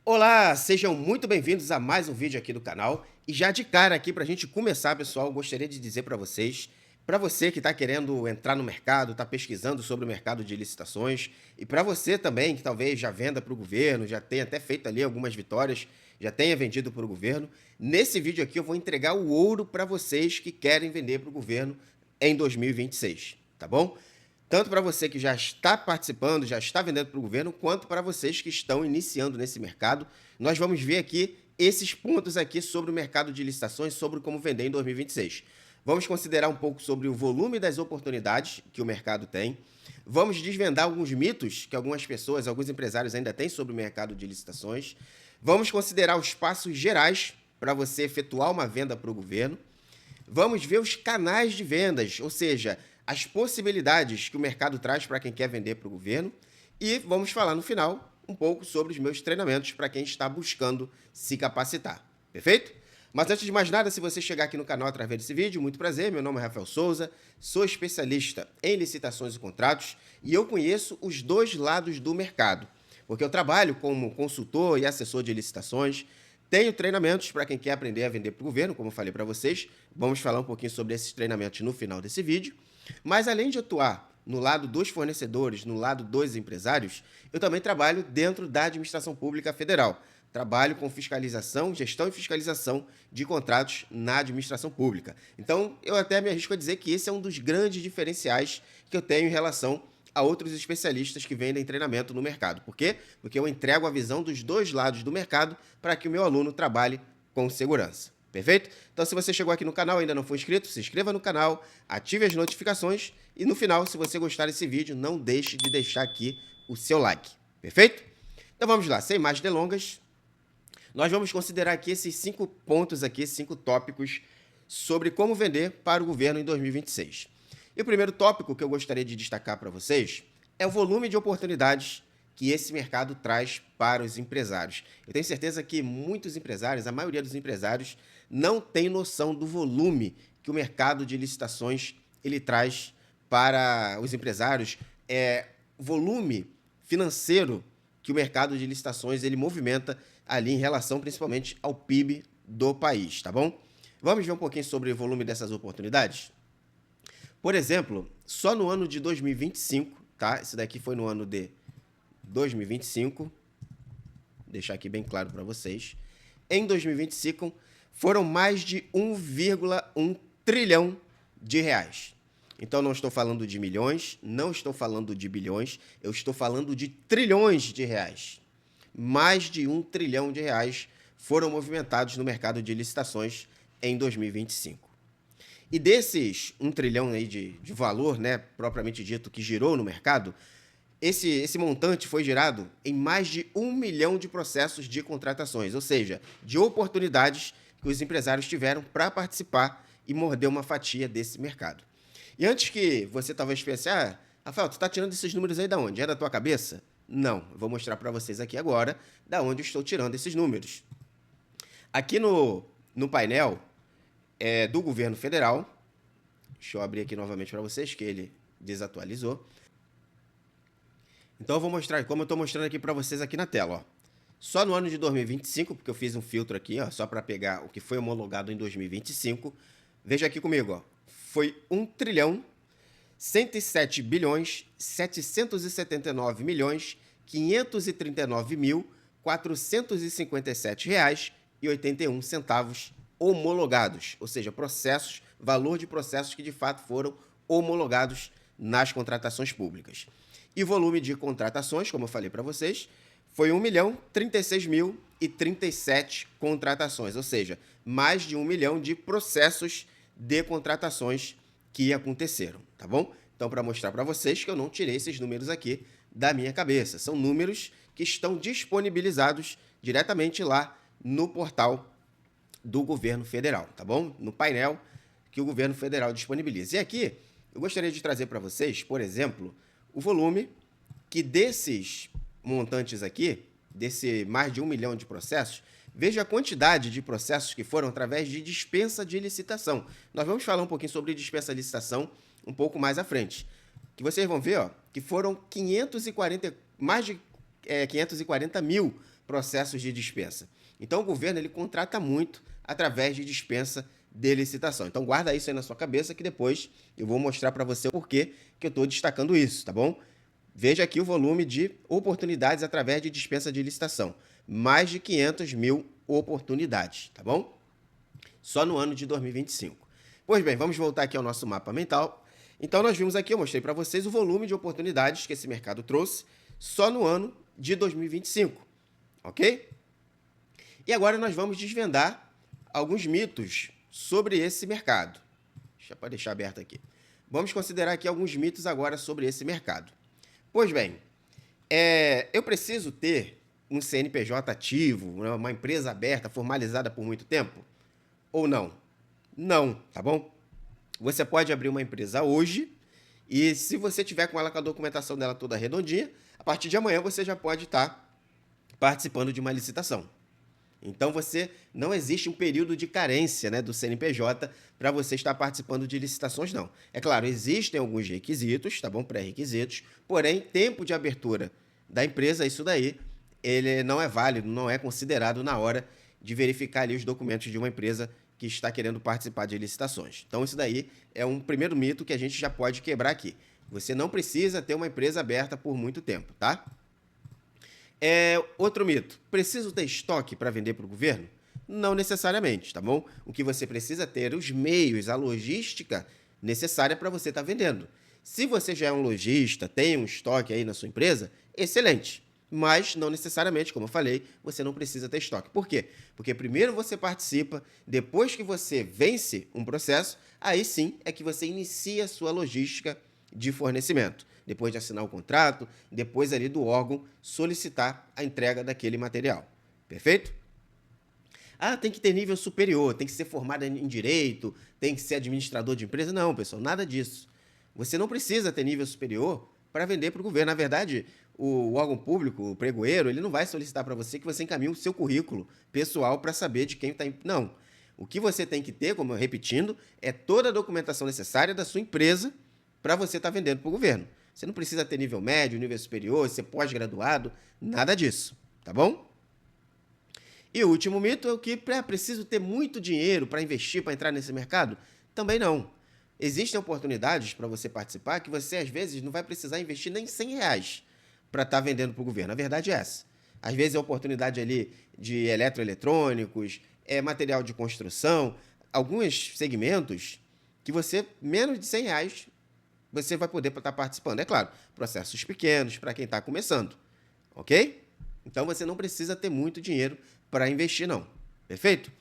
Olá, sejam muito bem-vindos a mais um vídeo aqui do canal. E já de cara aqui para a gente começar, pessoal, gostaria de dizer para você que está querendo entrar no mercado, está pesquisando sobre o mercado de licitações, e para você também que talvez já venda para o governo, já tenha até feito ali algumas vitórias, já tenha vendido para o governo, nesse vídeo aqui eu vou entregar o ouro para vocês que querem vender para o governo em 2026, tá bom? Tanto para você que já está participando, já está vendendo para o governo, quanto para vocês que estão iniciando nesse mercado. Nós vamos ver aqui esses pontos aqui sobre o mercado de licitações, sobre como vender em 2026. Vamos considerar um pouco sobre o volume das oportunidades que o mercado tem. Vamos desvendar alguns mitos que algumas pessoas, alguns empresários ainda têm sobre o mercado de licitações. Vamos considerar os passos gerais para você efetuar uma venda para o governo. Vamos ver os canais de vendas, ou seja, as possibilidades que o mercado traz para quem quer vender para o governo. E vamos falar no final um pouco sobre os meus treinamentos para quem está buscando se capacitar. Perfeito? Mas antes de mais nada, se você chegar aqui no canal através desse vídeo, muito prazer, meu nome é Rafael Souza, sou especialista em licitações e contratos e eu conheço os dois lados do mercado, porque eu trabalho como consultor e assessor de licitações, tenho treinamentos para quem quer aprender a vender para o governo, como eu falei para vocês, vamos falar um pouquinho sobre esses treinamentos no final desse vídeo, mas além de atuar no lado dos fornecedores, no lado dos empresários, eu também trabalho dentro da administração pública federal. Trabalho com fiscalização, gestão e fiscalização de contratos na administração pública. Então, eu até me arrisco a dizer que esse é um dos grandes diferenciais que eu tenho em relação a outros especialistas que vendem treinamento no mercado. Por quê? Porque eu entrego a visão dos dois lados do mercado para que o meu aluno trabalhe com segurança. Perfeito? Então, se você chegou aqui no canal e ainda não for inscrito, se inscreva no canal, ative as notificações e no final, se você gostar desse vídeo, não deixe de deixar aqui o seu like. Perfeito? Então vamos lá, sem mais delongas, nós vamos considerar aqui esses 5 pontos aqui, 5 tópicos sobre como vender para o governo em 2026. E o primeiro tópico que eu gostaria de destacar para vocês é o volume de oportunidades que esse mercado traz para os empresários. Eu tenho certeza que muitos empresários, a maioria dos empresários, não tem noção do volume que o mercado de licitações ele traz para os empresários, volume financeiro que o mercado de licitações ele movimenta ali em relação principalmente ao PIB do país, tá bom? Vamos ver um pouquinho sobre o volume dessas oportunidades? Por exemplo, só no ano de 2025, tá? Esse daqui foi no ano de 2025, vou deixar aqui bem claro para vocês. Em 2025, foram mais de 1,1 trilhão de reais. Então, não estou falando de milhões, não estou falando de bilhões, eu estou falando de trilhões de reais. Mais de 1 trilhão de reais foram movimentados no mercado de licitações em 2025. E desses 1 trilhão aí de valor, né, propriamente dito, que girou no mercado, esse montante foi gerado em mais de 1 milhão de processos de contratações, ou seja, de oportunidades que os empresários tiveram para participar e morder uma fatia desse mercado. E antes que você talvez pense, Rafael, tu está tirando esses números aí da onde? É da tua cabeça? Não, eu vou mostrar para vocês aqui agora da onde eu estou tirando esses números. Aqui no painel do governo federal, deixa eu abrir aqui novamente para vocês, que ele desatualizou. Então eu vou mostrar, como eu estou mostrando aqui para vocês aqui na tela, ó. Só no ano de 2025, porque eu fiz um filtro aqui, ó, só para pegar o que foi homologado em 2025. Veja aqui comigo, ó. Foi 1 trilhão 107 bilhões 779 milhões 539 mil 457 reais e 81 centavos homologados, ou seja, processos, valor de processos que de fato foram homologados nas contratações públicas. E o volume de contratações, como eu falei para vocês, foi 1.036.037 contratações, ou seja, mais de 1 milhão de processos de contratações que aconteceram, tá bom? Então, para mostrar para vocês que eu não tirei esses números aqui da minha cabeça, são números que estão disponibilizados diretamente lá no portal do governo federal, tá bom? No painel que o governo federal disponibiliza. E aqui, eu gostaria de trazer para vocês, por exemplo, o volume que desses montantes aqui, desse mais de 1 milhão de processos, veja a quantidade de processos que foram através de dispensa de licitação. Nós vamos falar um pouquinho sobre dispensa de licitação um pouco mais à frente. Que vocês vão ver, ó, que foram mais de 540 mil processos de dispensa. Então, o governo ele contrata muito através de dispensa de licitação. Então, guarda isso aí na sua cabeça que depois eu vou mostrar para você o porquê que eu estou destacando isso, tá bom? Veja aqui o volume de oportunidades através de dispensa de licitação. Mais de 500 mil oportunidades, tá bom? Só no ano de 2025. Pois bem, vamos voltar aqui ao nosso mapa mental. Então, nós vimos aqui, eu mostrei para vocês o volume de oportunidades que esse mercado trouxe só no ano de 2025, ok? E agora nós vamos desvendar alguns mitos sobre esse mercado. Pode deixar aberto aqui. Vamos considerar aqui alguns mitos agora sobre esse mercado. Pois bem, eu preciso ter um CNPJ ativo, uma empresa aberta, formalizada por muito tempo? Ou não? Não, tá bom? Você pode abrir uma empresa hoje e se você tiver com ela com a documentação dela toda redondinha, a partir de amanhã você já pode estar participando de uma licitação. Então, não existe um período de carência, né, do CNPJ para você estar participando de licitações, não. É claro, existem alguns requisitos, tá bom? Pré-requisitos, porém, tempo de abertura da empresa, isso daí, ele não é válido, não é considerado na hora de verificar ali os documentos de uma empresa que está querendo participar de licitações. Então, isso daí é um primeiro mito que a gente já pode quebrar aqui. Você não precisa ter uma empresa aberta por muito tempo, tá? Outro mito. Preciso ter estoque para vender para o governo? Não necessariamente, tá bom? O que você precisa ter os meios, a logística necessária para você estar vendendo. Se você já é um lojista, tem um estoque aí na sua empresa, excelente. Mas não necessariamente, como eu falei, você não precisa ter estoque. Por quê? Porque primeiro você participa, depois que você vence um processo, aí sim é que você inicia a sua logística de fornecimento. Depois de assinar o contrato, depois ali do órgão solicitar a entrega daquele material. Perfeito? Ah, tem que ter nível superior, tem que ser formado em direito, tem que ser administrador de empresa. Não, pessoal, nada disso. Você não precisa ter nível superior para vender para o governo. Na verdade, o órgão público, o pregoeiro, ele não vai solicitar para você que você encaminhe o seu currículo pessoal para saber de quem está... Não. O que você tem que ter, como eu repetindo, é toda a documentação necessária da sua empresa para você estar vendendo para o governo. Você não precisa ter nível médio, nível superior, ser pós-graduado, nada disso, tá bom? E o último mito é o que preciso ter muito dinheiro para investir, para entrar nesse mercado? Também não. Existem oportunidades para você participar que você, às vezes, não vai precisar investir nem R$ 100 para estar vendendo para o governo. A verdade é essa. Às vezes é oportunidade ali de eletroeletrônicos, material de construção, alguns segmentos que você, menos de R$ 100, você vai poder estar participando. É claro, processos pequenos para quem está começando, ok? Então, você não precisa ter muito dinheiro para investir, não. Perfeito?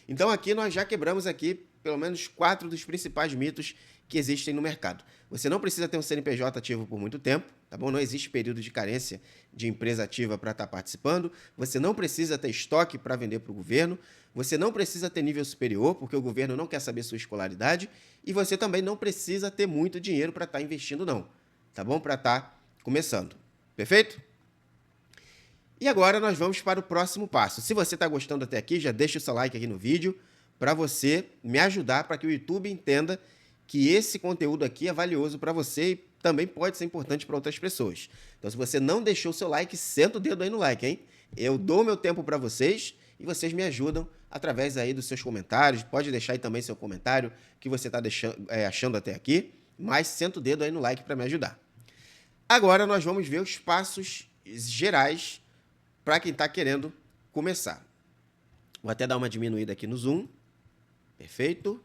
Então, aqui nós já quebramos aqui pelo menos 4 dos principais mitos que existem no mercado. Você não precisa ter um CNPJ ativo por muito tempo, tá bom? Não existe período de carência de empresa ativa para estar participando. Você não precisa ter estoque para vender para o governo. Você não precisa ter nível superior, porque o governo não quer saber sua escolaridade. E você também não precisa ter muito dinheiro para estar investindo, não. Tá bom? Para estar começando. Perfeito? E agora nós vamos para o próximo passo. Se você está gostando até aqui, já deixa o seu like aqui no vídeo para você me ajudar para que o YouTube entenda que esse conteúdo aqui é valioso para você e também pode ser importante para outras pessoas. Então, se você não deixou o seu like, senta o dedo aí no like, hein? Eu dou meu tempo para vocês e vocês me ajudam através aí dos seus comentários. Pode deixar aí também seu comentário que você está achando até aqui, mas senta o dedo aí no like para me ajudar. Agora nós vamos ver os passos gerais para quem está querendo começar. Vou até dar uma diminuída aqui no zoom. Perfeito?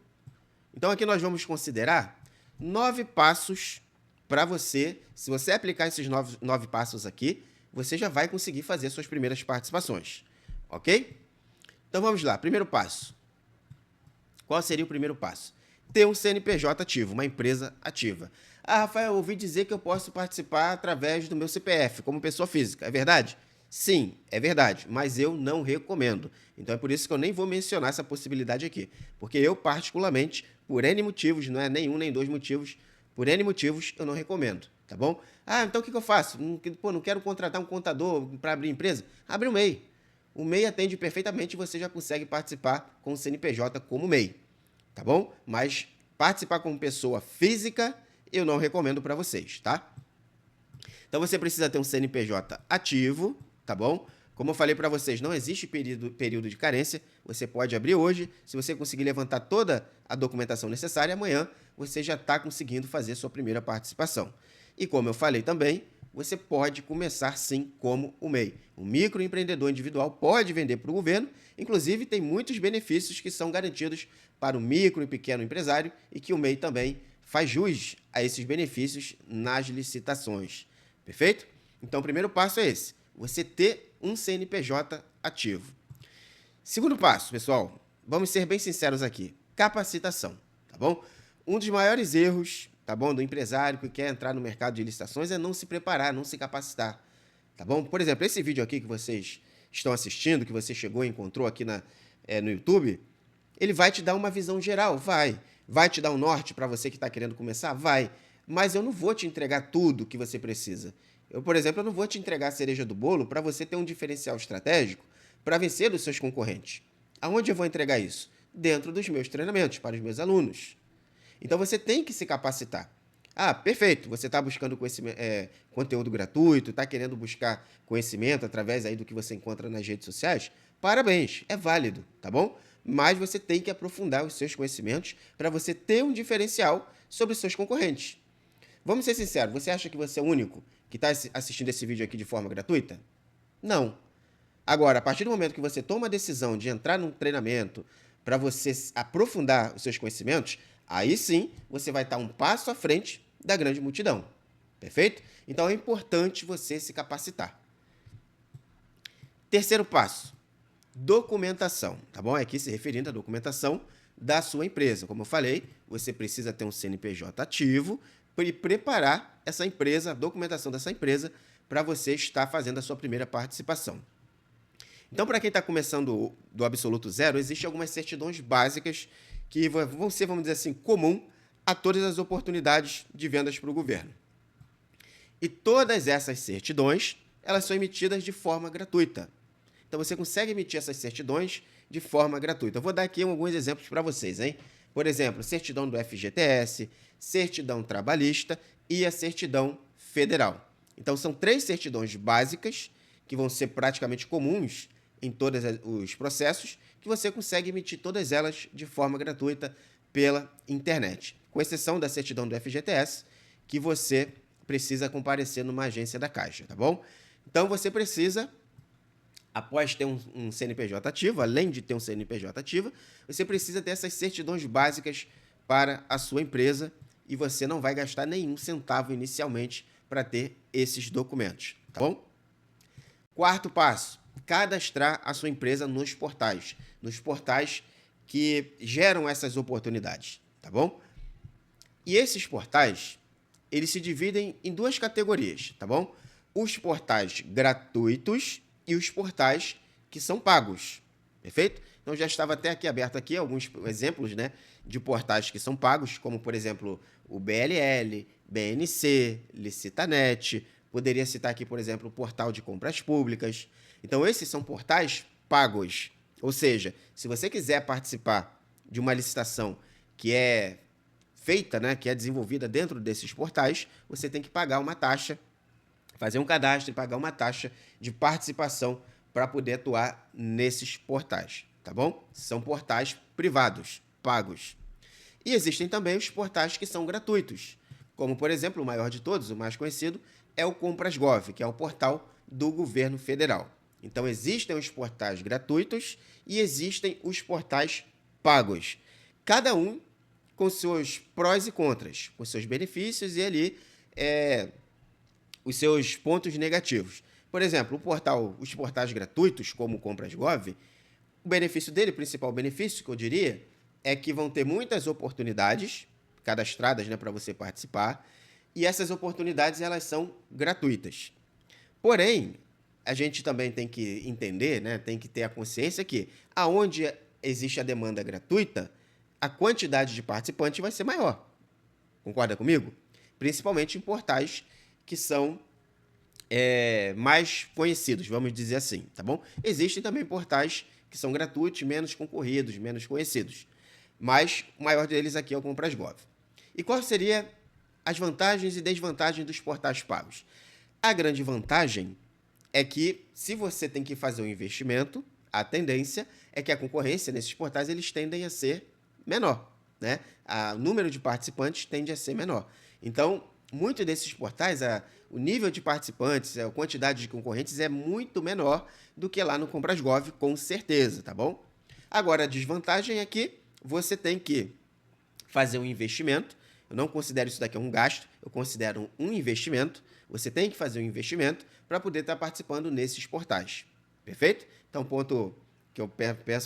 Então, aqui nós vamos considerar 9 passos para você. Se você aplicar esses 9 passos aqui, você já vai conseguir fazer suas primeiras participações. Ok? Então, vamos lá. Primeiro passo. Qual seria o primeiro passo? Ter um CNPJ ativo, uma empresa ativa. Ah, Rafael, eu ouvi dizer que eu posso participar através do meu CPF, como pessoa física. É verdade? Sim, é verdade, mas eu não recomendo. Então é por isso que eu nem vou mencionar essa possibilidade aqui. Porque eu, particularmente, por N motivos, não é nenhum nem 2 motivos, por N motivos eu não recomendo, tá bom? Ah, então o que eu faço? Não quero contratar um contador para abrir empresa? Abre um MEI. O MEI atende perfeitamente e você já consegue participar com o CNPJ como MEI, tá bom? Mas participar como pessoa física eu não recomendo para vocês, tá? Então você precisa ter um CNPJ ativo, tá bom? Como eu falei para vocês, não existe período de carência. Você pode abrir hoje. Se você conseguir levantar toda a documentação necessária, amanhã você já está conseguindo fazer sua primeira participação. E como eu falei também, você pode começar sim como o MEI. O microempreendedor individual pode vender para o governo. Inclusive, tem muitos benefícios que são garantidos para o micro e pequeno empresário e que o MEI também faz jus a esses benefícios nas licitações. Perfeito? Então, o primeiro passo é esse: você ter um CNPJ ativo. Segundo passo, pessoal, vamos ser bem sinceros aqui: capacitação, tá bom? Um dos maiores erros, tá bom, do empresário que quer entrar no mercado de licitações é não se preparar, não se capacitar, tá bom? Por exemplo, esse vídeo aqui que vocês estão assistindo, que você chegou e encontrou aqui no YouTube, ele vai te dar uma visão geral, vai te dar um norte para você que está querendo começar, vai, mas eu não vou te entregar tudo que você precisa. Eu, por exemplo, eu não vou te entregar a cereja do bolo para você ter um diferencial estratégico para vencer dos seus concorrentes. Aonde eu vou entregar isso? Dentro dos meus treinamentos para os meus alunos. Então você tem que se capacitar. Ah, perfeito, você está buscando conteúdo gratuito, está querendo buscar conhecimento através aí do que você encontra nas redes sociais? Parabéns, é válido, tá bom? Mas você tem que aprofundar os seus conhecimentos para você ter um diferencial sobre os seus concorrentes. Vamos ser sinceros, você acha que você é o único que está assistindo esse vídeo aqui de forma gratuita? Não. Agora, a partir do momento que você toma a decisão de entrar num treinamento para você aprofundar os seus conhecimentos, aí sim você vai estar um passo à frente da grande multidão. Perfeito? Então é importante você se capacitar. Terceiro passo: documentação, tá bom? Aqui se referindo à documentação da sua empresa. Como eu falei, você precisa ter um CNPJ ativo e preparar essa empresa, a documentação dessa empresa, para você estar fazendo a sua primeira participação. Então, para quem está começando do absoluto zero, existem algumas certidões básicas que vão ser, vamos dizer assim, comum a todas as oportunidades de vendas para o governo. E todas essas certidões, elas são emitidas de forma gratuita. Então, você consegue emitir essas certidões de forma gratuita. Eu vou dar aqui alguns exemplos para vocês, hein? Por exemplo, certidão do FGTS, certidão trabalhista e a certidão federal. Então, são 3 certidões básicas que vão ser praticamente comuns em todos os processos, que você consegue emitir todas elas de forma gratuita pela internet, com exceção da certidão do FGTS, que você precisa comparecer numa agência da Caixa, tá bom? Então, você precisa, após ter um CNPJ ativo, além de ter um CNPJ ativo, você precisa ter essas certidões básicas para a sua empresa e você não vai gastar nenhum centavo inicialmente para ter esses documentos, tá bom? Quarto passo: cadastrar a sua empresa nos portais que geram essas oportunidades, tá bom? E esses portais, eles se dividem em 2 categorias, tá bom? Os portais gratuitos e os portais que são pagos, perfeito? Então, já estava até aqui aberto aqui alguns exemplos, né, de portais que são pagos, como, por exemplo, o BLL, BNC, Licitanet. Poderia citar aqui, por exemplo, o portal de compras públicas. Então, esses são portais pagos. Ou seja, se você quiser participar de uma licitação que é feita, né, que é desenvolvida dentro desses portais, você tem que pagar uma taxa, fazer um cadastro e pagar uma taxa de participação para poder atuar nesses portais, tá bom? São portais privados, pagos. E existem também os portais que são gratuitos, como, por exemplo, o maior de todos, o mais conhecido, é o Compras.gov, que é o portal do governo federal. Então, existem os portais gratuitos e existem os portais pagos. Cada um com seus prós e contras, com seus benefícios e ali os seus pontos negativos. Por exemplo, os portais gratuitos, como o Compras.gov, o benefício dele, o principal benefício que eu diria, é que vão ter muitas oportunidades cadastradas, né, para você participar, e essas oportunidades elas são gratuitas. Porém, a gente também tem que entender, né, tem que ter a consciência que aonde existe a demanda gratuita, a quantidade de participantes vai ser maior. Concorda comigo? Principalmente em portais que são mais conhecidos, vamos dizer assim, tá bom? Existem também portais que são gratuitos, menos concorridos, menos conhecidos. Mas o maior deles aqui é o Compras.gov. E quais seriam as vantagens e desvantagens dos portais pagos? A grande vantagem é que se você tem que fazer um investimento, a tendência é que a concorrência nesses portais eles tendem a ser menor, né? O número de participantes tende a ser menor. Então, muitos desses portais, o nível de participantes, a quantidade de concorrentes é muito menor do que lá no Comprasgov, com certeza, tá bom? Agora, a desvantagem é que você tem que fazer um investimento. Eu não considero isso daqui um gasto, eu considero um investimento. Você tem que fazer um investimento para poder estar participando nesses portais. Perfeito? Então, o ponto que eu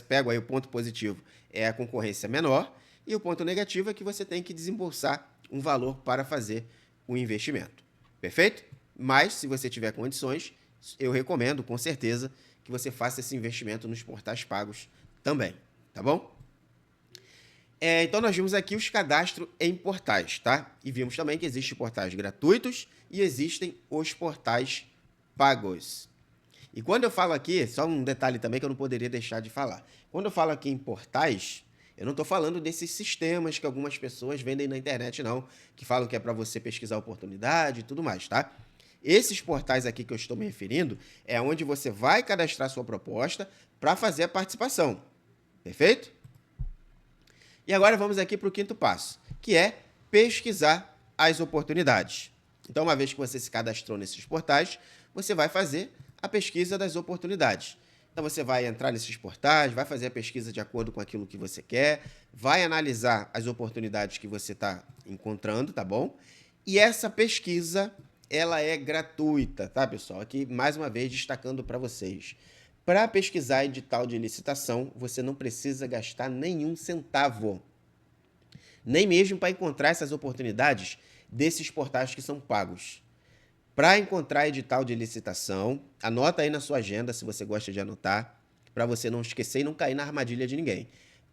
pego aí, o ponto positivo é a concorrência menor, e o ponto negativo é que você tem que desembolsar um valor para fazer o investimento. Perfeito? Mas, se você tiver condições, eu recomendo, com certeza, que você faça esse investimento nos portais pagos também. Tá bom? Então, nós vimos aqui os cadastros em portais, tá? E vimos também que existem portais gratuitos e existem os portais pagos. E quando eu falo aqui, só um detalhe também que eu não poderia deixar de falar. Quando eu falo aqui em portais, eu não estou falando desses sistemas que algumas pessoas vendem na internet, não, que falam que é para você pesquisar oportunidade e tudo mais, tá? Esses portais aqui que eu estou me referindo é onde você vai cadastrar sua proposta para fazer a participação. Perfeito? E agora vamos aqui para o quinto passo, que é pesquisar as oportunidades. Então, uma vez que você se cadastrou nesses portais, você vai fazer a pesquisa das oportunidades. Então, você vai entrar nesses portais, vai fazer a pesquisa de acordo com aquilo que você quer, vai analisar as oportunidades que você está encontrando, tá bom? E essa pesquisa, ela é gratuita, tá, pessoal? Aqui, mais uma vez, destacando para vocês. Para pesquisar edital de licitação, você não precisa gastar nenhum centavo. Nem mesmo para encontrar essas oportunidades desses portais que são pagos. Para encontrar edital de licitação, anota aí na sua agenda, se você gosta de anotar, para você não esquecer e não cair na armadilha de ninguém.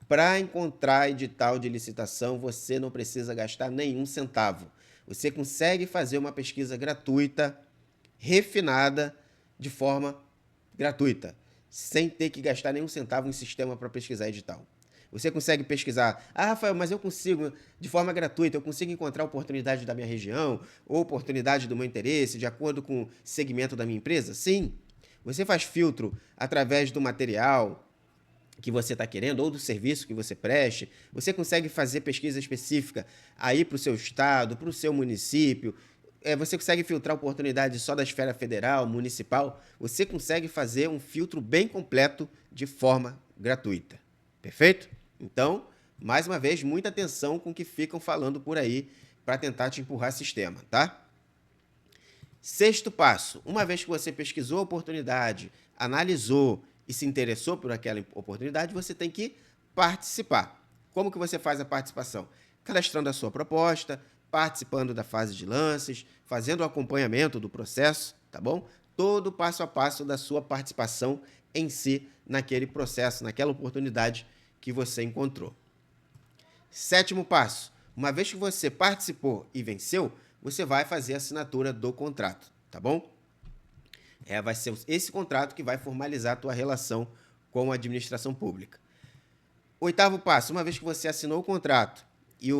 Para encontrar edital de licitação, você não precisa gastar nenhum centavo. Você consegue fazer uma pesquisa gratuita, refinada, de forma gratuita, sem ter que gastar nenhum centavo em sistema para pesquisar edital. Você consegue pesquisar, Rafael, mas eu consigo, de forma gratuita, eu consigo encontrar oportunidade da minha região, ou oportunidade do meu interesse, de acordo com o segmento da minha empresa? Sim. Você faz filtro através do material que você está querendo, ou do serviço que você preste. Você consegue fazer pesquisa específica aí para o seu estado, para o seu município. Você consegue filtrar oportunidades só da esfera federal, municipal. Você consegue fazer um filtro bem completo de forma gratuita. Perfeito? Então, mais uma vez, muita atenção com o que ficam falando por aí para tentar te empurrar sistema, tá? Sexto passo, uma vez que você pesquisou a oportunidade, analisou e se interessou por aquela oportunidade, você tem que participar. Como que você faz a participação? Cadastrando a sua proposta, participando da fase de lances, fazendo o acompanhamento do processo, tá bom? Todo passo a passo da sua participação em si naquele processo, naquela oportunidade que você encontrou. Sétimo passo, uma vez que você participou e venceu, você vai fazer a assinatura do contrato, tá bom? Vai ser esse contrato que vai formalizar a tua relação com a administração pública. Oitavo passo, uma vez que você assinou o contrato e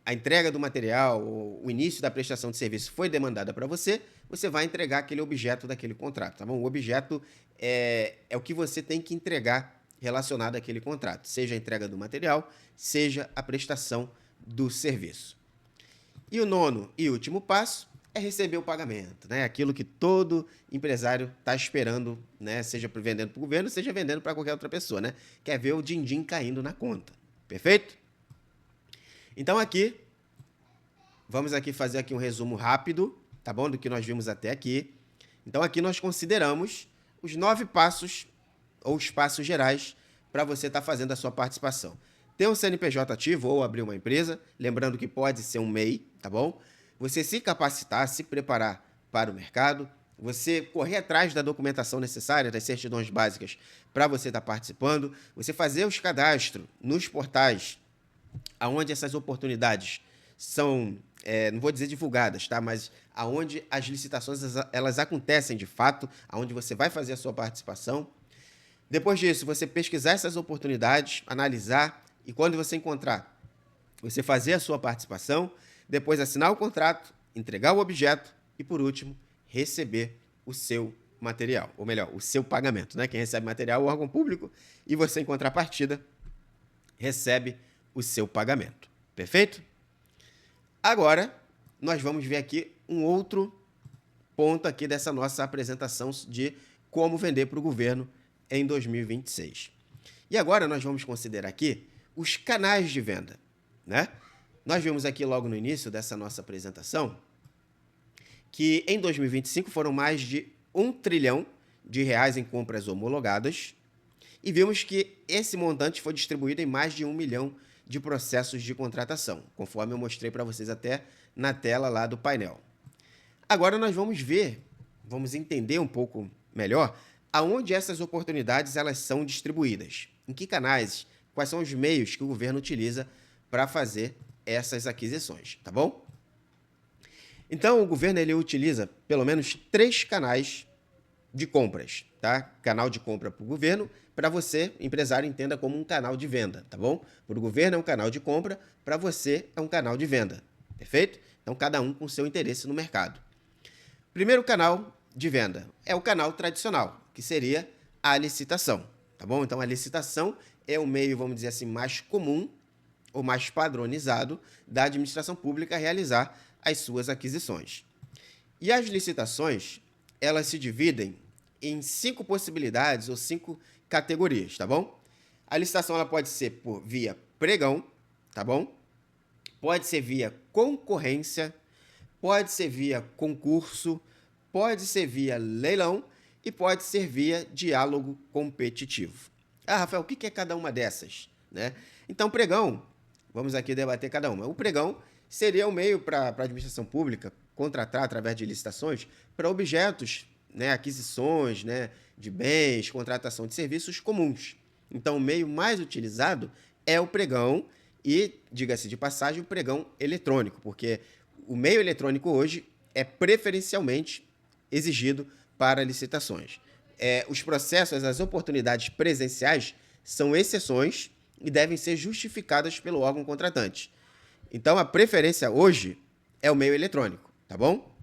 a entrega do material, o início da prestação de serviço foi demandada para você, você vai entregar aquele objeto daquele contrato, tá bom? O objeto é o que você tem que entregar relacionado àquele contrato, seja a entrega do material, seja a prestação do serviço. E o nono e último passo é receber o pagamento, né? Aquilo que todo empresário está esperando, né? Seja vendendo para o governo, seja vendendo para qualquer outra pessoa, né? Quer ver o din-din caindo na conta. Perfeito? Então aqui, vamos aqui fazer aqui um resumo rápido, tá bom? Do que nós vimos até aqui. Então aqui nós consideramos os 9 passos ou os passos gerais para você estar fazendo a sua participação. Ter um CNPJ ativo ou abrir uma empresa, lembrando que pode ser um MEI, tá bom? Você se capacitar, se preparar para o mercado, você correr atrás da documentação necessária, das certidões básicas para você estar participando, você fazer os cadastros nos portais aonde essas oportunidades são, não vou dizer divulgadas, tá? Mas aonde as licitações elas acontecem de fato, aonde você vai fazer a sua participação. Depois disso, você pesquisar essas oportunidades, analisar, e quando você encontrar, você fazer a sua participação, depois assinar o contrato, entregar o objeto e, por último, receber o seu material, ou melhor, o seu pagamento, né? Quem recebe material é o órgão público e você, em contrapartida, recebe o seu pagamento. Perfeito? Agora, nós vamos ver aqui um outro ponto aqui dessa nossa apresentação de como vender para o governo em 2026. E agora nós vamos considerar aqui os canais de venda, né? Nós vimos aqui logo no início dessa nossa apresentação que em 2025 foram mais de R$ 1 trilhão em compras homologadas e vimos que esse montante foi distribuído em mais de 1 milhão de processos de contratação, conforme eu mostrei para vocês até na tela lá do painel. Agora nós vamos ver, vamos entender um pouco melhor aonde essas oportunidades elas são distribuídas, em que canais, quais são os meios que o governo utiliza para fazer essas aquisições, tá bom? Então, o governo ele utiliza pelo menos 3 canais de compras, tá? Canal de compra para o governo, para você, empresário, entenda como um canal de venda, tá bom? Para o governo é um canal de compra, para você é um canal de venda, perfeito? Então, cada um com seu interesse no mercado. Primeiro canal de venda é o canal tradicional, que seria a licitação, tá bom? Então, a licitação é o meio, vamos dizer assim, mais comum ou mais padronizado da administração pública a realizar as suas aquisições. E as licitações, elas se dividem em 5 possibilidades ou 5 categorias, tá bom? A licitação ela pode ser por via pregão, tá bom? Pode ser via concorrência, pode ser via concurso, pode ser via leilão e pode ser via diálogo competitivo. Ah, Rafael, o que é cada uma dessas, né? Então, pregão, vamos aqui debater cada uma. O pregão seria o meio para a administração pública contratar, através de licitações, para objetos, né, aquisições, né, de bens, contratação de serviços comuns. Então, o meio mais utilizado é o pregão e, diga-se de passagem, o pregão eletrônico, porque o meio eletrônico hoje é preferencialmente exigido para licitações. Os processos, as oportunidades presenciais são exceções e devem ser justificadas pelo órgão contratante. Então, a preferência hoje é o meio eletrônico, tá bom?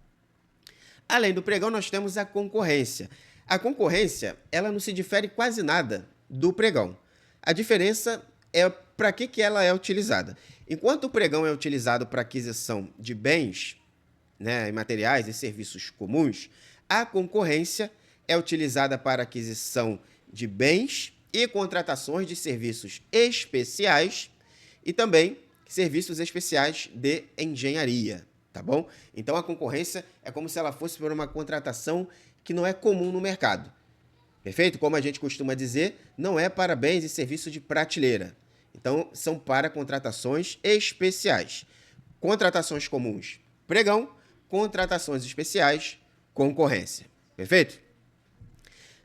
Além do pregão, nós temos a concorrência. A concorrência, ela não se difere quase nada do pregão. A diferença é para que ela é utilizada. Enquanto o pregão é utilizado para aquisição de bens, né, materiais e serviços comuns, a concorrência é utilizada para aquisição de bens e contratações de serviços especiais e também serviços especiais de engenharia, tá bom? Então, a concorrência é como se ela fosse por uma contratação que não é comum no mercado, perfeito? Como a gente costuma dizer, não é para bens e serviços de prateleira. Então, são para contratações especiais. Contratações comuns, pregão. Contratações especiais, concorrência, perfeito?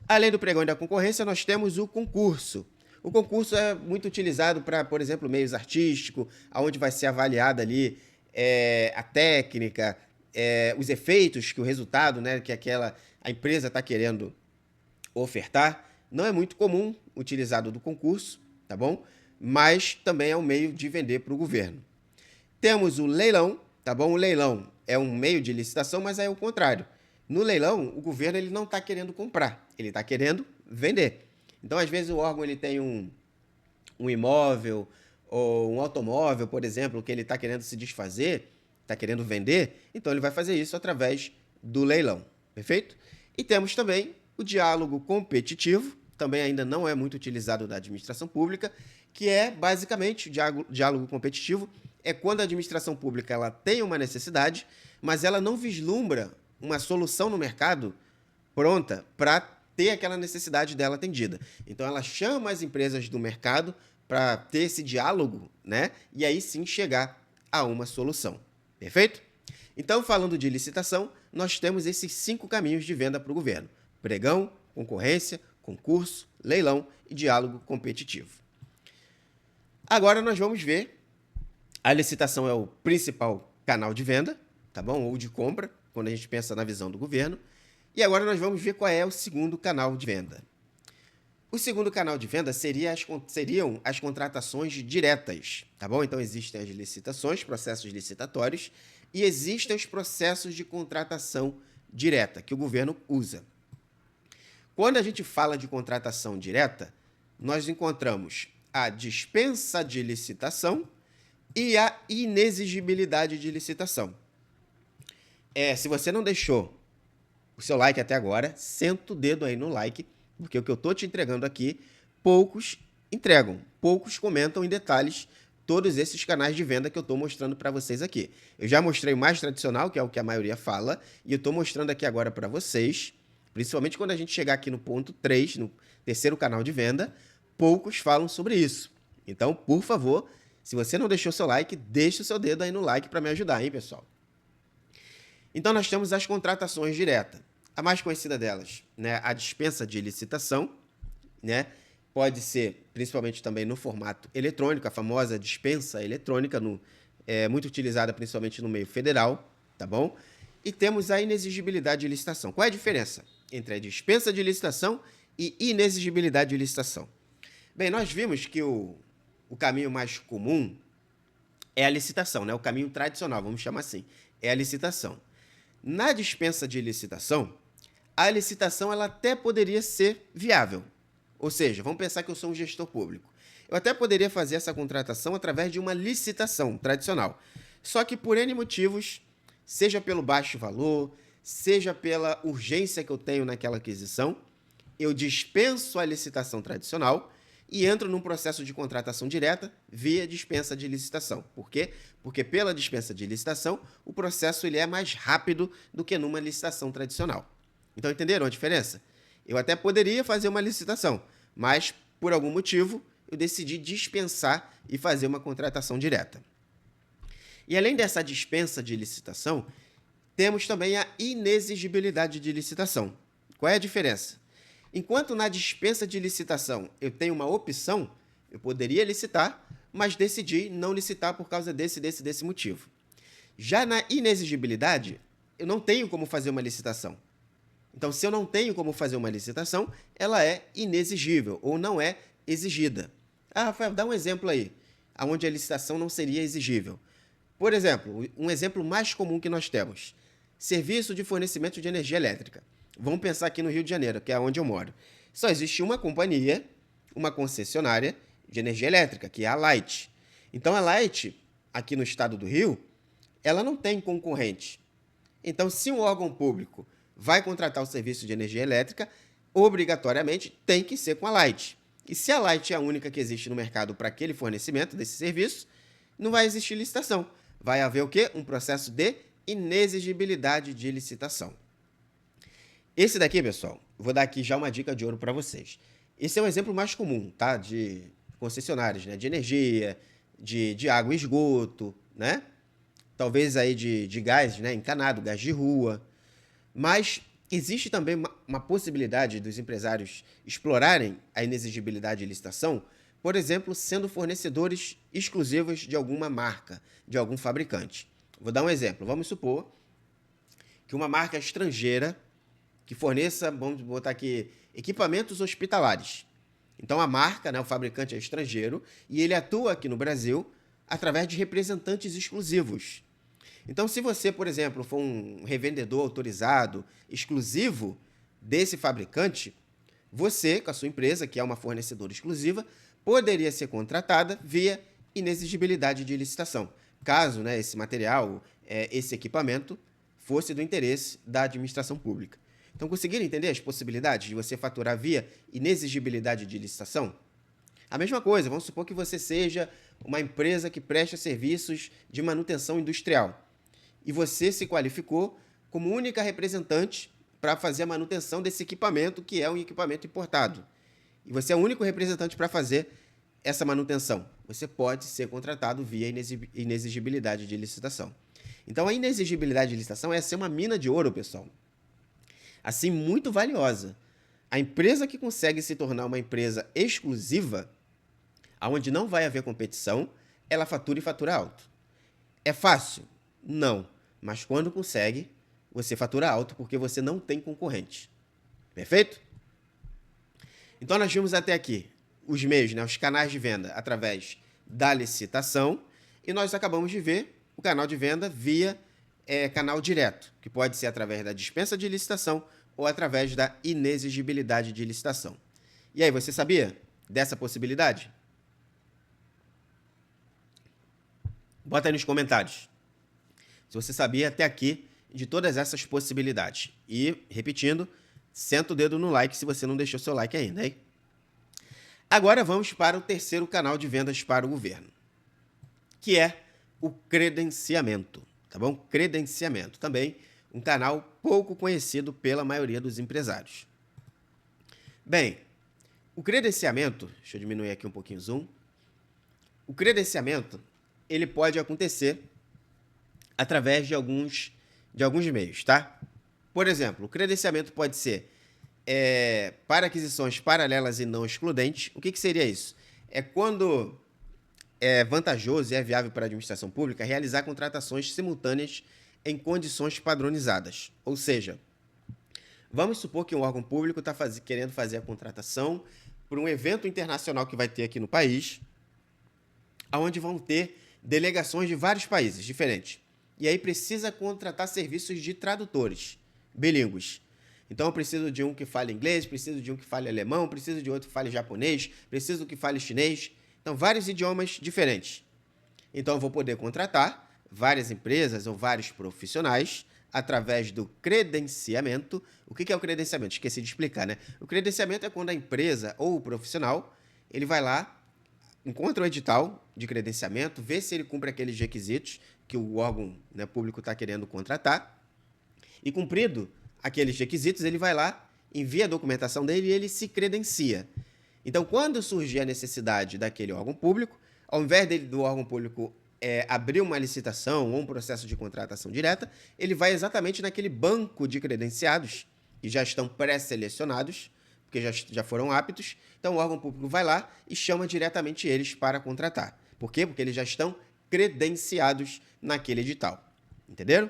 Além do pregão e da concorrência, nós temos o concurso. O concurso é muito utilizado para, por exemplo, meios artísticos, onde vai ser avaliada ali a técnica, os efeitos que o resultado, né, que a empresa está querendo ofertar. Não é muito comum utilizado do concurso, tá bom? Mas também é um meio de vender para o governo. Temos o leilão, tá bom? O leilão é um meio de licitação, mas é o contrário. No leilão, o governo ele não está querendo comprar, ele está querendo vender. Então, às vezes, o órgão ele tem um imóvel ou um automóvel, por exemplo, que ele está querendo se desfazer, está querendo vender, então ele vai fazer isso através do leilão, perfeito? E temos também o diálogo competitivo, também ainda não é muito utilizado na administração pública, que é basicamente o diálogo competitivo é quando a administração pública ela tem uma necessidade, mas ela não vislumbra uma solução no mercado pronta para ter aquela necessidade dela atendida. Então, ela chama as empresas do mercado para ter esse diálogo, né? E aí sim chegar a uma solução. Perfeito? Então, falando de licitação, nós temos esses 5 caminhos de venda para o governo: pregão, concorrência, concurso, leilão e diálogo competitivo. Agora nós vamos ver. A licitação é o principal canal de venda, tá bom? Ou de compra, quando a gente pensa na visão do governo. E agora nós vamos ver qual é o segundo canal de venda. O segundo canal de venda seriam as contratações diretas, tá bom? Então, existem as licitações, processos licitatórios, e existem os processos de contratação direta, que o governo usa. Quando a gente fala de contratação direta, nós encontramos a dispensa de licitação e a inexigibilidade de licitação. Se você não deixou o seu like até agora, senta o dedo aí no like, porque o que eu estou te entregando aqui, poucos entregam, poucos comentam em detalhes todos esses canais de venda que eu estou mostrando para vocês aqui. Eu já mostrei o mais tradicional, que é o que a maioria fala, e eu estou mostrando aqui agora para vocês, principalmente quando a gente chegar aqui no ponto 3, no terceiro canal de venda, poucos falam sobre isso. Então, por favor, se você não deixou seu like, deixa o seu dedo aí no like para me ajudar, hein, pessoal? Então, nós temos as contratações diretas. A mais conhecida delas, né, a dispensa de licitação, né, pode ser principalmente também no formato eletrônico, a famosa dispensa eletrônica, muito utilizada principalmente no meio federal, tá bom? E temos a inexigibilidade de licitação. Qual é a diferença entre a dispensa de licitação e inexigibilidade de licitação? Bem, nós vimos que o caminho mais comum é a licitação, né? O caminho tradicional, vamos chamar assim, é a licitação. Na dispensa de licitação, a licitação ela até poderia ser viável. Ou seja, vamos pensar que eu sou um gestor público. Eu até poderia fazer essa contratação através de uma licitação tradicional. Só que por N motivos, seja pelo baixo valor, seja pela urgência que eu tenho naquela aquisição, eu dispenso a licitação tradicional e entro num processo de contratação direta via dispensa de licitação. Por quê? Porque pela dispensa de licitação, o processo ele é mais rápido do que numa licitação tradicional. Então, entenderam a diferença? Eu até poderia fazer uma licitação, mas, por algum motivo, eu decidi dispensar e fazer uma contratação direta. E além dessa dispensa de licitação, temos também a inexigibilidade de licitação. Qual é a diferença? Enquanto na dispensa de licitação eu tenho uma opção, eu poderia licitar, mas decidi não licitar por causa desse motivo. Já na inexigibilidade, eu não tenho como fazer uma licitação. Então, se eu não tenho como fazer uma licitação, ela é inexigível ou não é exigida. Ah, Rafael, dá um exemplo aí, onde a licitação não seria exigível. Por exemplo, um exemplo mais comum que nós temos, serviço de fornecimento de energia elétrica. Vamos pensar aqui no Rio de Janeiro, que é onde eu moro. Só existe uma companhia, uma concessionária de energia elétrica, que é a Light. Então, a Light, aqui no estado do Rio, ela não tem concorrente. Então, se um órgão público vai contratar o serviço de energia elétrica, obrigatoriamente tem que ser com a Light. E se a Light é a única que existe no mercado para aquele fornecimento desse serviço, não vai existir licitação. Vai haver o quê? Um processo de inexigibilidade de licitação. Esse daqui, pessoal, vou dar aqui já uma dica de ouro para vocês. Esse é um exemplo mais comum, tá? De concessionárias, né? De energia, de água e esgoto, né? Talvez aí de gás, né? Encanado, gás de rua. Mas existe também uma possibilidade dos empresários explorarem a inexigibilidade de licitação, por exemplo, sendo fornecedores exclusivos de alguma marca, de algum fabricante. Vou dar um exemplo. Vamos supor que uma marca estrangeira que forneça, vamos botar aqui, equipamentos hospitalares. Então, a marca, né, o fabricante é estrangeiro e ele atua aqui no Brasil através de representantes exclusivos. Então, se você, por exemplo, for um revendedor autorizado, exclusivo desse fabricante, você, com a sua empresa, que é uma fornecedora exclusiva, poderia ser contratada via inexigibilidade de licitação, caso, né, esse material, esse equipamento, fosse do interesse da administração pública. Então, conseguiram entender as possibilidades de você faturar via inexigibilidade de licitação? A mesma coisa, vamos supor que você seja uma empresa que presta serviços de manutenção industrial e você se qualificou como única representante para fazer a manutenção desse equipamento, que é um equipamento importado. E você é o único representante para fazer essa manutenção. Você pode ser contratado via inexigibilidade de licitação. Então, a inexigibilidade de licitação é ser uma mina de ouro, pessoal. Assim, muito valiosa. A empresa que consegue se tornar uma empresa exclusiva, onde não vai haver competição, ela fatura e fatura alto. É fácil? Não. Mas quando consegue, você fatura alto porque você não tem concorrente. Perfeito? Então, nós vimos até aqui os meios, né, os canais de venda através da licitação e nós acabamos de ver o canal de venda via canal direto, que pode ser através da dispensa de licitação ou através da inexigibilidade de licitação. E aí, você sabia dessa possibilidade? Bota aí nos comentários se você sabia até aqui de todas essas possibilidades. E, repetindo, senta o dedo no like se você não deixou seu like ainda, hein? Agora vamos para o terceiro canal de vendas para o governo, que é o credenciamento, tá bom? Credenciamento, também um canal pouco conhecido pela maioria dos empresários. Bem, o credenciamento, deixa eu diminuir aqui um pouquinho o zoom. O credenciamento, ele pode acontecer através de alguns meios, tá? Por exemplo, o credenciamento pode ser para aquisições paralelas e não excludentes. O que seria isso? É quando é vantajoso e é viável para a administração pública realizar contratações simultâneas em condições padronizadas. Ou seja, vamos supor que um órgão público está querendo fazer a contratação por um evento internacional que vai ter aqui no país, onde vão ter delegações de vários países diferentes. E aí precisa contratar serviços de tradutores bilíngues. Então eu preciso de um que fale inglês, preciso de um que fale alemão, preciso de outro que fale japonês, preciso que fale chinês. Então, vários idiomas diferentes. Então, eu vou poder contratar várias empresas ou vários profissionais através do credenciamento. O que é o credenciamento? Esqueci de explicar, né? O credenciamento é quando a empresa ou o profissional, ele vai lá, encontra o edital de credenciamento, vê se ele cumpre aqueles requisitos que o órgão, né, público está querendo contratar, e cumprido aqueles requisitos, ele vai lá, envia a documentação dele e ele se credencia. Então, quando surgir a necessidade daquele órgão público, ao invés do órgão público abrir uma licitação ou um processo de contratação direta, ele vai exatamente naquele banco de credenciados, que já estão pré-selecionados, porque já foram aptos. Então, o órgão público vai lá e chama diretamente eles para contratar. Por quê? Porque eles já estão credenciados naquele edital. Entenderam?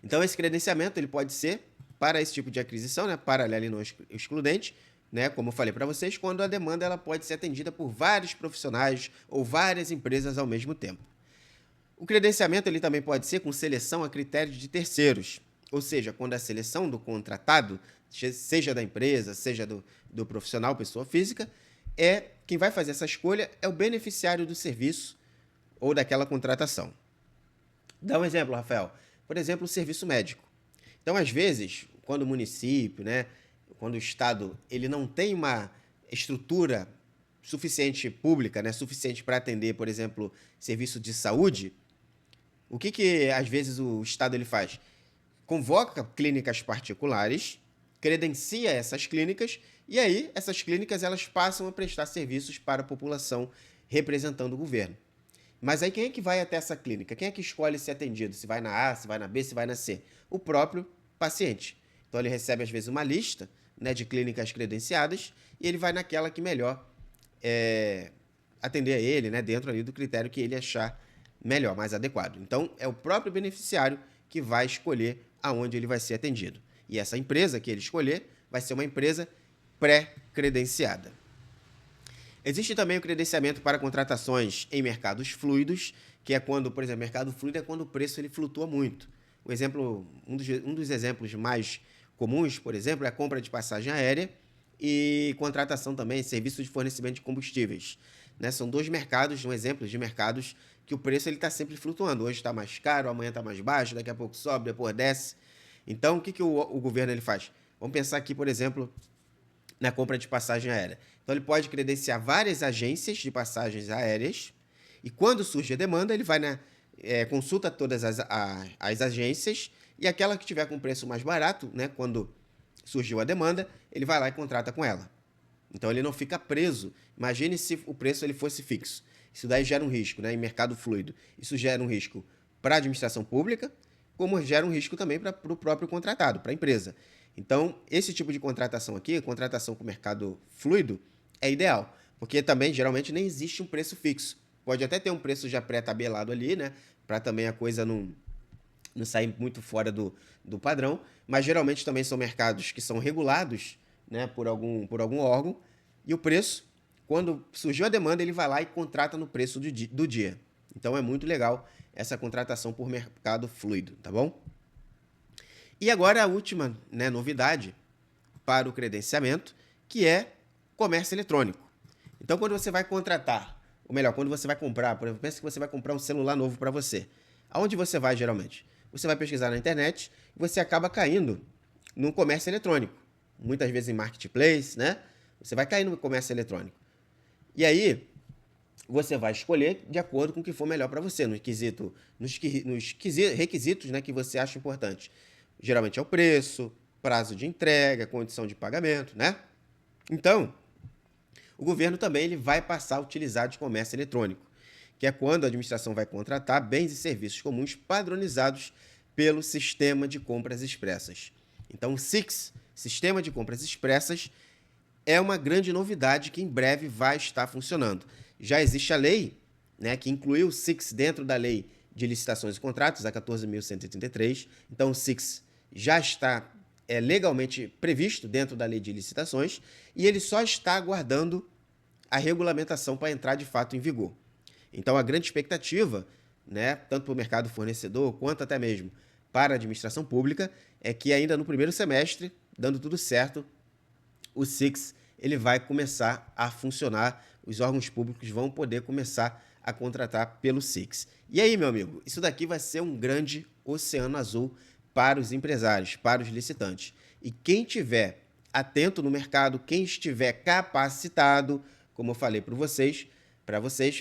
Então, esse credenciamento ele pode ser para esse tipo de aquisição, né, paralela e não excludente, né, como eu falei para vocês, quando a demanda ela pode ser atendida por vários profissionais ou várias empresas ao mesmo tempo. O credenciamento ele também pode ser com seleção a critério de terceiros, ou seja, quando a seleção do contratado, seja da empresa, seja do profissional, pessoa física, quem vai fazer essa escolha é o beneficiário do serviço ou daquela contratação. Dá um exemplo, Rafael. Por exemplo, o serviço médico. Então, às vezes, quando o município, né, quando o Estado ele não tem uma estrutura suficiente pública, né, suficiente para atender, por exemplo, serviço de saúde, o que às vezes o Estado ele faz? Convoca clínicas particulares, credencia essas clínicas e aí essas clínicas elas passam a prestar serviços para a população representando o governo. Mas aí quem é que vai até essa clínica? Quem é que escolhe ser atendido? Se vai na A, se vai na B, se vai na C? O próprio paciente. Então ele recebe às vezes uma lista, né, de clínicas credenciadas e ele vai naquela que melhor atender a ele, né, dentro ali do critério que ele achar melhor, mais adequado. Então é o próprio beneficiário que vai escolher aonde ele vai ser atendido. E essa empresa que ele escolher vai ser uma empresa pré-credenciada. Existe também o credenciamento para contratações em mercados fluidos, que é quando, por exemplo, mercado fluido é quando o preço ele flutua muito. Um dos exemplos mais comuns, por exemplo, é a compra de passagem aérea e contratação também, serviço de fornecimento de combustíveis. Né? São dois mercados, exemplos de mercados que o preço está sempre flutuando. Hoje está mais caro, amanhã está mais baixo, daqui a pouco sobe, depois desce. Então, o que o governo ele faz? Vamos pensar aqui, por exemplo, na compra de passagem aérea. Então, ele pode credenciar várias agências de passagens aéreas e quando surge a demanda, ele vai consulta todas as agências e aquela que tiver com preço mais barato, né, quando surgiu a demanda, ele vai lá e contrata com ela. Então, ele não fica preso. Imagine se o preço ele fosse fixo. Isso daí gera um risco, né, em mercado fluido. Isso gera um risco para a administração pública, como gera um risco também para o próprio contratado, para a empresa. Então, esse tipo de contratação aqui, contratação com mercado fluido, é ideal, porque também, geralmente, nem existe um preço fixo. Pode até ter um preço já pré-tabelado ali, né, para também a coisa não sair muito fora do padrão, mas geralmente também são mercados que são regulados, né, por algum órgão, e o preço, quando surgiu a demanda, ele vai lá e contrata no preço do dia. Então, é muito legal essa contratação por mercado fluido, tá bom? E agora a última, né, novidade para o credenciamento, que é comércio eletrônico. Então, quando você vai contratar, ou melhor, quando você vai comprar, por exemplo, pensa que você vai comprar um celular novo para você. Aonde você vai geralmente? Você vai pesquisar na internet e você acaba caindo no comércio eletrônico. Muitas vezes em marketplace, né? Você vai cair no comércio eletrônico. E aí, você vai escolher de acordo com o que for melhor para você, nos requisitos, né, que você acha importante. Geralmente é o preço, prazo de entrega, condição de pagamento, né? Então, o governo também ele vai passar a utilizar de comércio eletrônico, que é quando a administração vai contratar bens e serviços comuns padronizados pelo Sistema de Compras Expressas. Então, o SIX, Sistema de Compras Expressas, é uma grande novidade que em breve vai estar funcionando. Já existe a lei, né, que incluiu o SIX dentro da lei de licitações e contratos, a 14.133. Então, o SIX já está legalmente previsto dentro da lei de licitações e ele só está aguardando a regulamentação para entrar de fato em vigor. Então, a grande expectativa, né, tanto para o mercado fornecedor quanto até mesmo para a administração pública, é que ainda no primeiro semestre, dando tudo certo, o SIX ele vai começar a funcionar, os órgãos públicos vão poder começar a contratar pelo SIX. E aí, meu amigo, isso daqui vai ser um grande oceano azul para os empresários, para os licitantes. E quem tiver atento no mercado, quem estiver capacitado, como eu falei para vocês,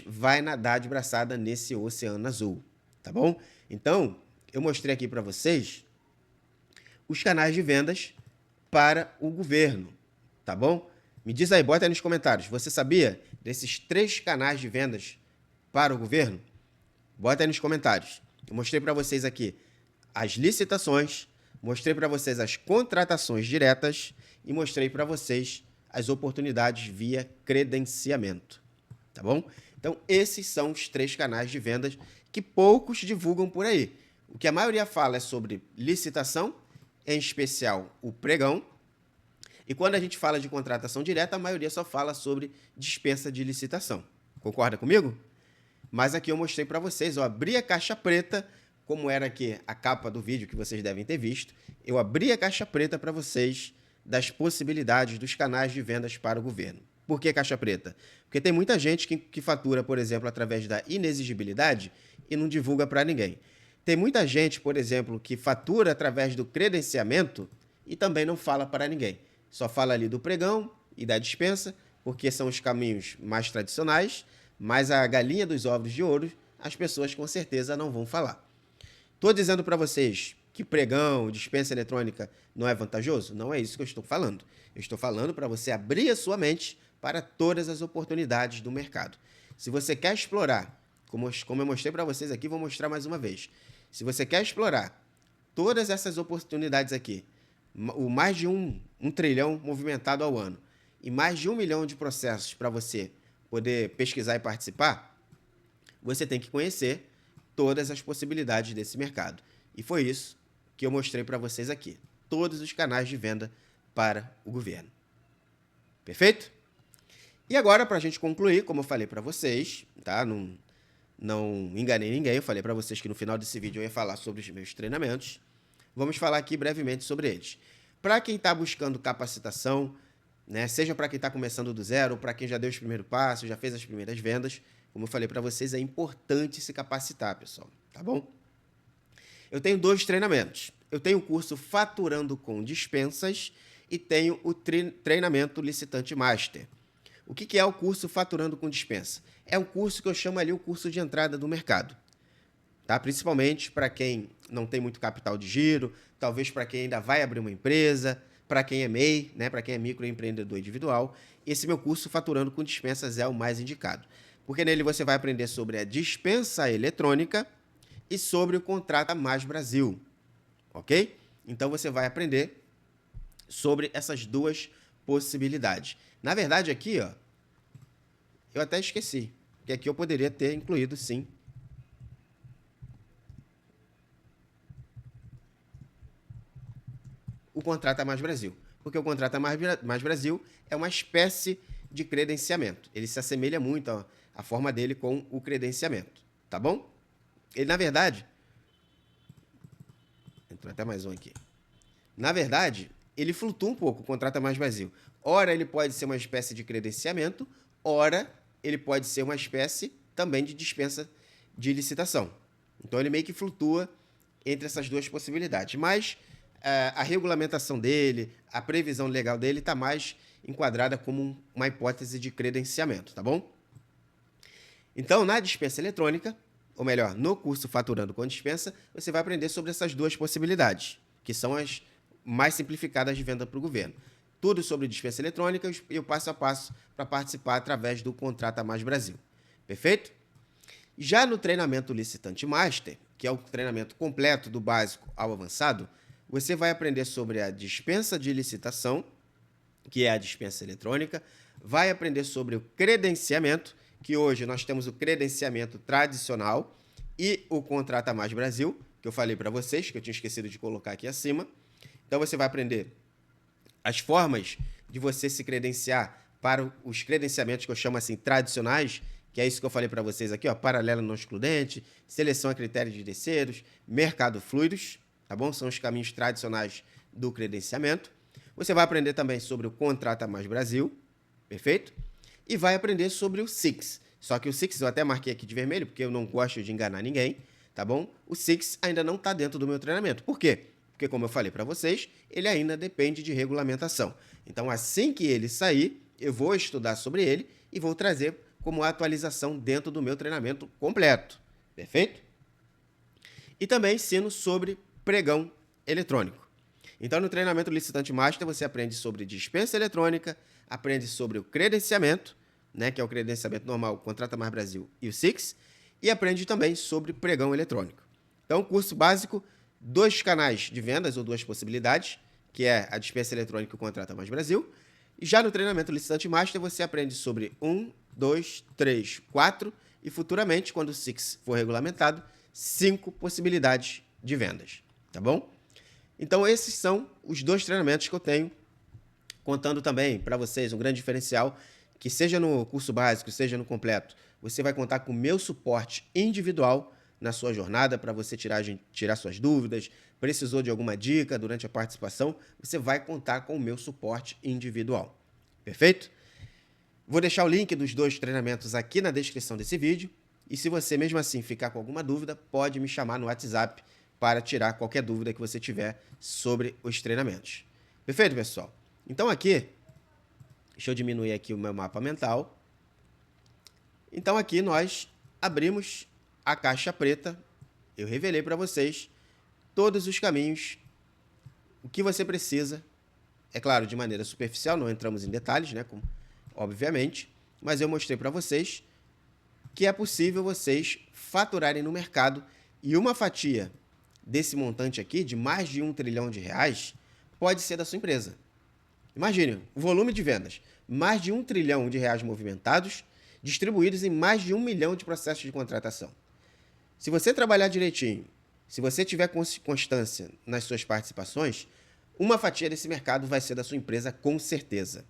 vai nadar de braçada nesse oceano azul, tá bom? Então, eu mostrei aqui para vocês os canais de vendas para o governo, tá bom? Me diz aí, bota aí nos comentários, você sabia desses 3 canais de vendas para o governo? Bota aí nos comentários. Eu mostrei para vocês aqui as licitações, mostrei para vocês as contratações diretas e mostrei para vocês as oportunidades via credenciamento, tá bom? Então, esses são os 3 canais de vendas que poucos divulgam por aí. O que a maioria fala é sobre licitação, em especial o pregão. E quando a gente fala de contratação direta, a maioria só fala sobre dispensa de licitação. Concorda comigo? Mas aqui eu mostrei para vocês, eu abri a caixa preta, como era aqui a capa do vídeo que vocês devem ter visto. Eu abri a caixa preta para vocês das possibilidades dos canais de vendas para o governo. Por que caixa preta? Porque tem muita gente que fatura, por exemplo, através da inexigibilidade e não divulga para ninguém. Tem muita gente, por exemplo, que fatura através do credenciamento e também não fala para ninguém. Só fala ali do pregão e da dispensa, porque são os caminhos mais tradicionais, mas a galinha dos ovos de ouro, as pessoas com certeza não vão falar. Estou dizendo para vocês que pregão, dispensa eletrônica não é vantajoso? Não é isso que eu estou falando. Eu estou falando para você abrir a sua mente para todas as oportunidades do mercado. Se você quer explorar, como eu mostrei para vocês aqui, vou mostrar mais uma vez. Se você quer explorar todas essas oportunidades aqui, o mais de um trilhão movimentado ao ano e mais de 1 milhão de processos para você poder pesquisar e participar, você tem que conhecer todas as possibilidades desse mercado. E foi isso que eu mostrei para vocês aqui. Todos os canais de venda para o governo. Perfeito? E agora, para a gente concluir, como eu falei para vocês, tá? Não enganei ninguém, eu falei para vocês que no final desse vídeo eu ia falar sobre os meus treinamentos. Vamos falar aqui brevemente sobre eles. Para quem está buscando capacitação, né, seja para quem está começando do zero, ou para quem já deu os primeiros passos, já fez as primeiras vendas, como eu falei para vocês, é importante se capacitar, pessoal, tá bom? Eu tenho 2 treinamentos. Eu tenho o curso Faturando com Dispensas e tenho o treinamento Licitante Master. O que é o curso Faturando com Dispensa? É um curso que eu chamo ali o curso de entrada do mercado. Tá? Principalmente para quem não tem muito capital de giro, talvez para quem ainda vai abrir uma empresa, para quem é MEI, né? Para quem é microempreendedor individual. Esse meu curso Faturando com Dispensas é o mais indicado. Porque nele você vai aprender sobre a dispensa eletrônica e sobre o Contrata Mais Brasil. Ok? Então você vai aprender sobre essas 2 possibilidades. Na verdade, aqui, ó, eu até esqueci, que aqui eu poderia ter incluído, sim, o Contrata Mais Brasil. Porque o Contrata Mais Brasil é uma espécie de credenciamento. Ele se assemelha muito à forma dele com o credenciamento. Tá bom? Ele, na verdade... Entrou até mais um aqui. Na verdade, ele flutua um pouco, o Contrata Mais Brasil. Ora, ele pode ser uma espécie de credenciamento, ora, ele pode ser uma espécie também de dispensa de licitação. Então, ele meio que flutua entre essas duas possibilidades. Mas a regulamentação dele, a previsão legal dele está mais enquadrada como uma hipótese de credenciamento, tá bom? Então, na dispensa eletrônica, ou melhor, no curso Faturando com Dispensa, você vai aprender sobre essas duas possibilidades, que são as mais simplificadas de venda para o governo. Tudo sobre dispensa eletrônica e o passo a passo para participar através do Contrata Mais Brasil. Perfeito? Já no treinamento Licitante Master, que é o treinamento completo do básico ao avançado, você vai aprender sobre a dispensa de licitação, que é a dispensa eletrônica, vai aprender sobre o credenciamento, que hoje nós temos o credenciamento tradicional e o Contrata Mais Brasil, que eu falei para vocês, que eu tinha esquecido de colocar aqui acima. Então você vai aprender as formas de você se credenciar para os credenciamentos que eu chamo assim tradicionais, que é isso que eu falei para vocês aqui, ó, paralelo não excludente, seleção a critério de terceiros, mercado fluidos, tá bom? São os caminhos tradicionais do credenciamento. Você vai aprender também sobre o Contrata Mais Brasil, perfeito? E vai aprender sobre o Six. Só que o Six eu até marquei aqui de vermelho, porque eu não gosto de enganar ninguém, tá bom? O Six ainda não está dentro do meu treinamento. Por quê? Porque, como eu falei para vocês, ele ainda depende de regulamentação. Então, assim que ele sair, eu vou estudar sobre ele e vou trazer como atualização dentro do meu treinamento completo. Perfeito? E também ensino sobre pregão eletrônico. Então, no treinamento Licitante Master, você aprende sobre dispensa eletrônica, aprende sobre o credenciamento, né, que é o credenciamento normal, o Contrata Mais Brasil e o Six, e aprende também sobre pregão eletrônico. Então, curso básico, 2 canais de vendas ou 2 possibilidades, que é a dispensa eletrônica e o Contrata Mais Brasil. E já no treinamento Licitante Master, você aprende sobre 1, 2, 3, 4 e futuramente, quando o Six for regulamentado, 5 possibilidades de vendas, tá bom? Então, esses são os 2 treinamentos que eu tenho, contando também para vocês um grande diferencial, que seja no curso básico, seja no completo, você vai contar com o meu suporte individual na sua jornada para você tirar suas dúvidas, precisou de alguma dica durante a participação, você vai contar com o meu suporte individual. Perfeito? Vou deixar o link dos 2 treinamentos aqui na descrição desse vídeo, e se você mesmo assim ficar com alguma dúvida, pode me chamar no WhatsApp para tirar qualquer dúvida que você tiver sobre os treinamentos. Perfeito, pessoal? Então aqui, deixa eu diminuir aqui o meu mapa mental. Então aqui nós abrimos a caixa preta, eu revelei para vocês todos os caminhos, o que você precisa, é claro, de maneira superficial, não entramos em detalhes, né, obviamente, mas eu mostrei para vocês que é possível vocês faturarem no mercado e uma fatia desse montante aqui, de mais de R$1 trilhão, pode ser da sua empresa. Imagine, o volume de vendas, mais de R$1 trilhão movimentados, distribuídos em mais de 1 milhão de processos de contratação. Se você trabalhar direitinho, se você tiver constância nas suas participações, uma fatia desse mercado vai ser da sua empresa com certeza.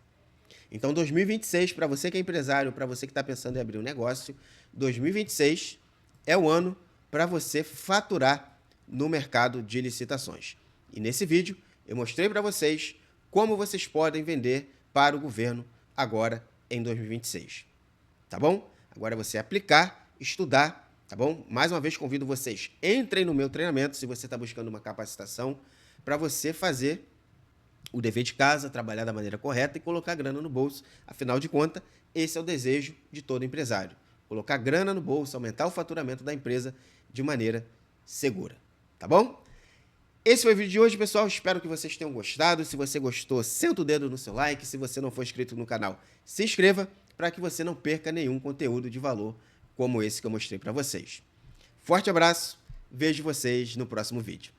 Então, 2026, para você que é empresário, para você que está pensando em abrir um negócio, 2026 é o ano para você faturar no mercado de licitações. E nesse vídeo, eu mostrei para vocês como vocês podem vender para o governo agora em 2026. Tá bom? Agora é você aplicar, estudar, tá bom? Mais uma vez convido vocês, entrem no meu treinamento se você está buscando uma capacitação para você fazer o dever de casa, trabalhar da maneira correta e colocar grana no bolso. Afinal de contas, esse é o desejo de todo empresário. Colocar grana no bolso, aumentar o faturamento da empresa de maneira segura. Tá bom? Esse foi o vídeo de hoje, pessoal. Espero que vocês tenham gostado. Se você gostou, senta o dedo no seu like. Se você não for inscrito no canal, se inscreva para que você não perca nenhum conteúdo de valor como esse que eu mostrei para vocês. Forte abraço. Vejo vocês no próximo vídeo.